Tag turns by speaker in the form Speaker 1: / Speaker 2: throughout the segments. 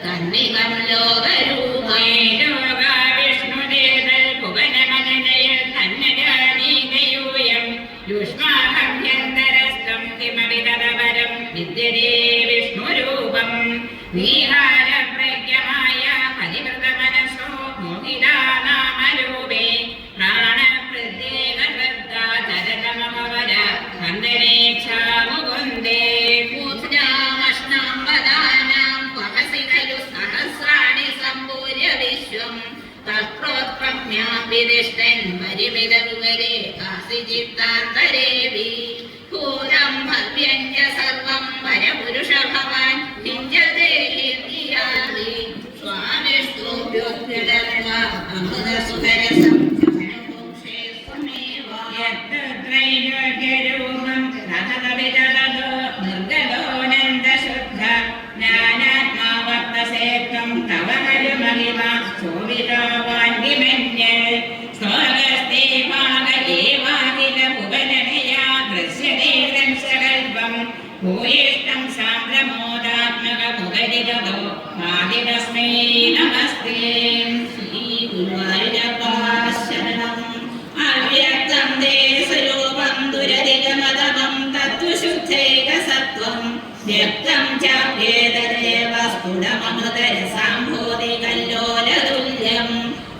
Speaker 1: കണ്ണികം ലോകരൂപേ വിഷ്ണുദേവൽ ഭുവനമനനയ തന്നജാനീകയൂയം യുഷ്മാഭ്യന്തരസ്ഥം കിമവിതവരം വിദ്യതേ വിഷ്ണുരൂപം നീഹാരപ്രജ്ഞമായ പരിവൃതമനസോ മോഹിതാനാമരൂപേ പ്രാണപ്രത്യേകവൃത്താചരതമവര വന്ദനേക്ഷാമുകുന്ദേ മൂർധ്യാമഷ്ണാംബദാനാം വഹസികലു സഹസ്രാണി സമ്പൂര്യ വിശ്വം തത്രോത്പമ്യാം വിദിഷ്ടൻ പരിമിതരുവരെ കാസിചിത്താന്തരേവി ഭൂതം ഭവ്യഞ്ജ സർവം പരപുരുഷ ഭവാൻ ഹിഞ്ചതേ ഹിന്ദിയാമി സ്വാമിഷ്ഠോഭ്യോദ്ഗതർവ അമൃതസുഖരസം യത്രൈരോഗ്യരൂപം രഥതവിതരതോ നിർഗതോനന്ദശുദ്ധ ജ്ഞാനാത്മാവർത്തസേത്വം തവ ഹരിമഹിമ ശോഭിതോവാന്തിമന്യൽ സ്വർഗസ്ഥേ ഭാഗയേവാഖില ഭുവനനയാ ദൃശ്യതേ ദംശകൽപം ഭൂയിഷ്ടം സാന്ദ്രമോദാത്മക മുഖരിതോ ആദിതസ്മൈ നമസ്തേ ശ്രീ ഗുരുവായൂരപ്പാ ശരണം അവ്യക്തം ദേ സ്വരൂപം ദുരധികമതമം തത്വശുദ്ധൈകസത്വം വ്യക്തം ചാപ്യേതദേവ സ്ഫുടമമൃതരസാംഭോധി കല്ലോലതുല്യം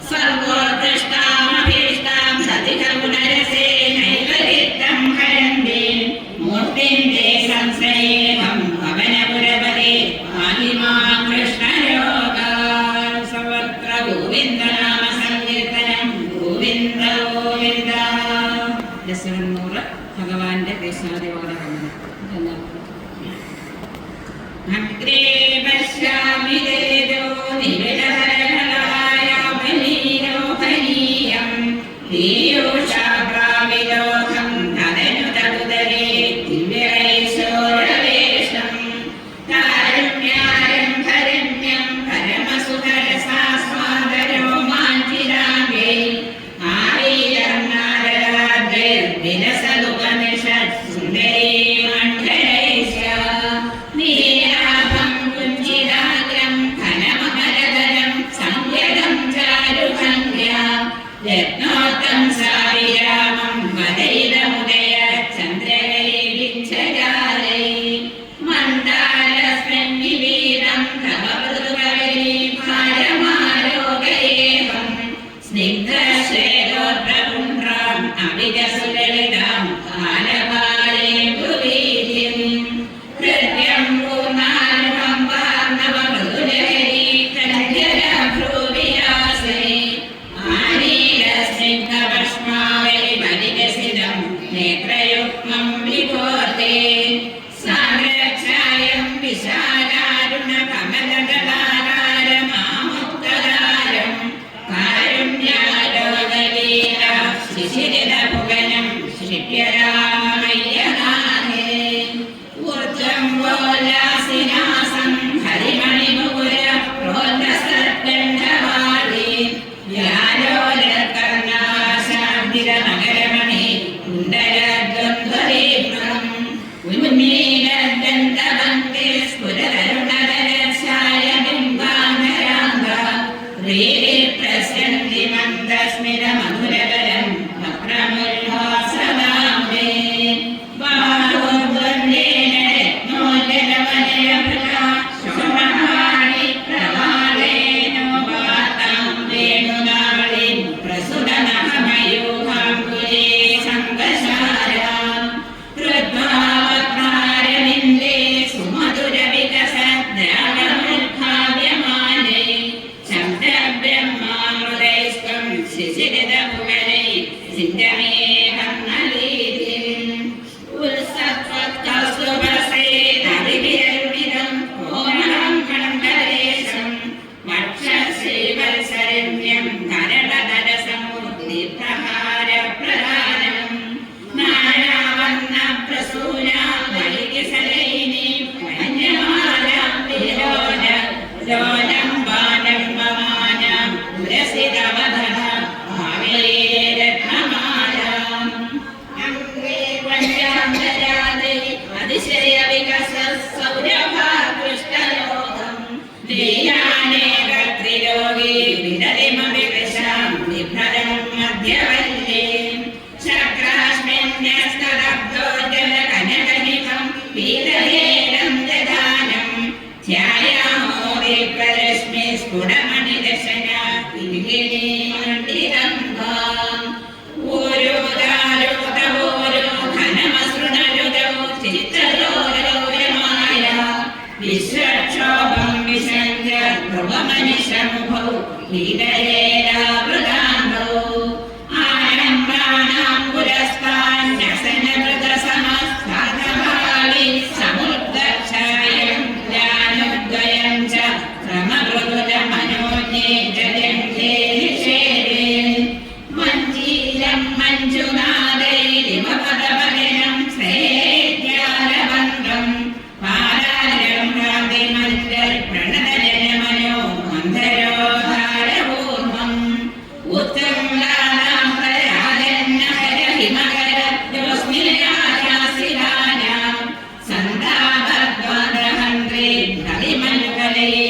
Speaker 1: സർവോത്കൃഷ്ടാമഭീഷ്ടാം സതികഗുണരസേ നൈവലിത്തം ഹരന്തീം മൂർത്തിം തേ സംശ്രയേഹം പവനപുരപദേ പാഹി മാം കൃഷ്ണരോഗാൽ സർവത്ര ഗോവിന്ദനാമ സങ്കീർത്തനം ഗോവിന്ദ ഗോവിന്ദ. ദശരഥൂറ് ഭഗവാന്റെ ദേശാദിവാദകമാണ്. അഗ്രേ പശ്യാമി തേജോ നിബിഡഹരഹരായ ബലീനോ ഹരീയം പീയൂഷാപ്രാവിലോകം തദനുതകുതരേ ദിവ്യൈശ്വരവേഷം കാരുണ്യാരം ഭരണ്യം പരമസുഖരസാസ്വാദരോ മാഞ്ചിരാംഗേ ആവീരം നാരരാജേ വിലസലുപനിഷത് സുന്ദരീ മണ്ഡലൈശ്യ നീരാഭം കുഞ്ചിരാഗ്രം ഘനമഹരധരം സംയതം ചാരുഭംഗ്യാ രത്നോത്തം സാവിരാമം വദൈതമുദയ ചന്ദ്രകൈരിച്ഛജാലൈ മന്ദാരസ്മന്നിവീരം തവമൃദുകവലീ ഭാരമാലോകയേഹം സ്നിഗ്ധശ്വേതോദ്രപുണ്ഡ്രാം അവിജസുലളിതാം കാലകാലേം ഭുവീതിം ഹൃദ്യം പൂർണ്ണാനുഭം വാർണവമൃദുലഹരീ കണ്ഠരഭ്രൂവിലാസൈ ആനീരസ്നിഗ്ധഭസ്മാവലി പരികസിതം നേത്രയുഗ്മം വിഭോർത്തേ സാന്ദ്രച്ഛായം വിശാലാരുണ കമലദളാകാരമാമുക്തകാരം കാരുണ്യാലോകലീല ശിശിരിതഭുവനം ശിഷ്യരാമയ്യനാഥേ ഊർജം വോല്ലാസിനാസം ഹരിമണിമുകുര പ്രോന്നസർഗന്ധവാളി വ്യാലോലകർണാശാബ്ദിരനഗരമണി കുണ്ടലദ്വന്ദ്വരീപ്രം ഉന്മീലദ്വന്ദ്വവന്തേ സ്ഫുരതരുണതരഛായബിംബാനരാംഗ റീരി പ്രസന്തി മന്ദസ്മിതമധുരവരം വക്രമുല്ഹാസദാംബേ ബാഹോദ്വന്ദേന രത്നോജ്വലവലയഭൃതാ ശോഭഹാരി പ്രവാളേനോപാതാം വേണുനാളിം പ്രസുതനഹമയൂഹാംബുജേ സംഗശാരാം കൃത്വാവക്രാരവിന്ദേ സുമധുരവികസദ്രാഗമുദ്ഭാവ്യമാനേ ശബ്ദബ്രഹ്മാമൃതൈസ്ത്വം ശിശിരിതഭുവനൈ സിദ്ധമേഹം നലീതിം ഉത്സത്വത്കൗസ്തുഭസേതവിവിരരുണിതം കോമളം കണ്ഠദേശം വക്ഷശ്രീവത്സരമ്യം കരളധരസമുദ്ദീപ്തഹാരപ്രധാനം നാനാവർണ്ണപ്രസൂന വൈകിസലൈനി പഞ്ഞമാലാം വിലോല ലോലം ബാലംബമാനാം പുരസിതവധന ഭാവേരത്നമാലാം അഗ്രേ പഞ്ചാന്തരാദൈ അതിശയവികസ സൗരഭാകൃഷ്ടലോകം ദേയ ഛായാമോദീപ്തരശ്മി സ്ഫുടമണിദശന പിംഗിണീമണ്ഡിതംഭാം ഓരോ ദാരുതവോ ഘനമസൃണരുതോ ചിത്തലോലമായ വിശ്വക്ഷോഭം വിശങ്ക ധ്രുവമനിശമുഖൗ ഹീതയേരാവൃതാംബൗ ആരംഭാണാം പുരസ്താന്യസനവൃതസമസ്താതപാളി സമുദ്ദക്ഷായം ജ്ഞാനദ്വയം ച ക്രമമൃദുലമനോജ്ഞേ ജലന്ധേ നിഷേധേ മഞ്ജീരം മഞ്ജുനാദൈരിവപദപദിനം ശ്രേജ്ഞാനബന്ധം പാരാരം ഭ്രാന്തിമഞ്ജർ പ്രണതജനമനോ മന്ധരോധാരപൂർവം ഉത്തംലാനാം പ്രയാതെന്നഹരഹിമകരജ്യോസ്നിലയാശാസിലാനാം സന്താപദ്വാദഹന്ത്രേ കവിമഞ്ജലയേ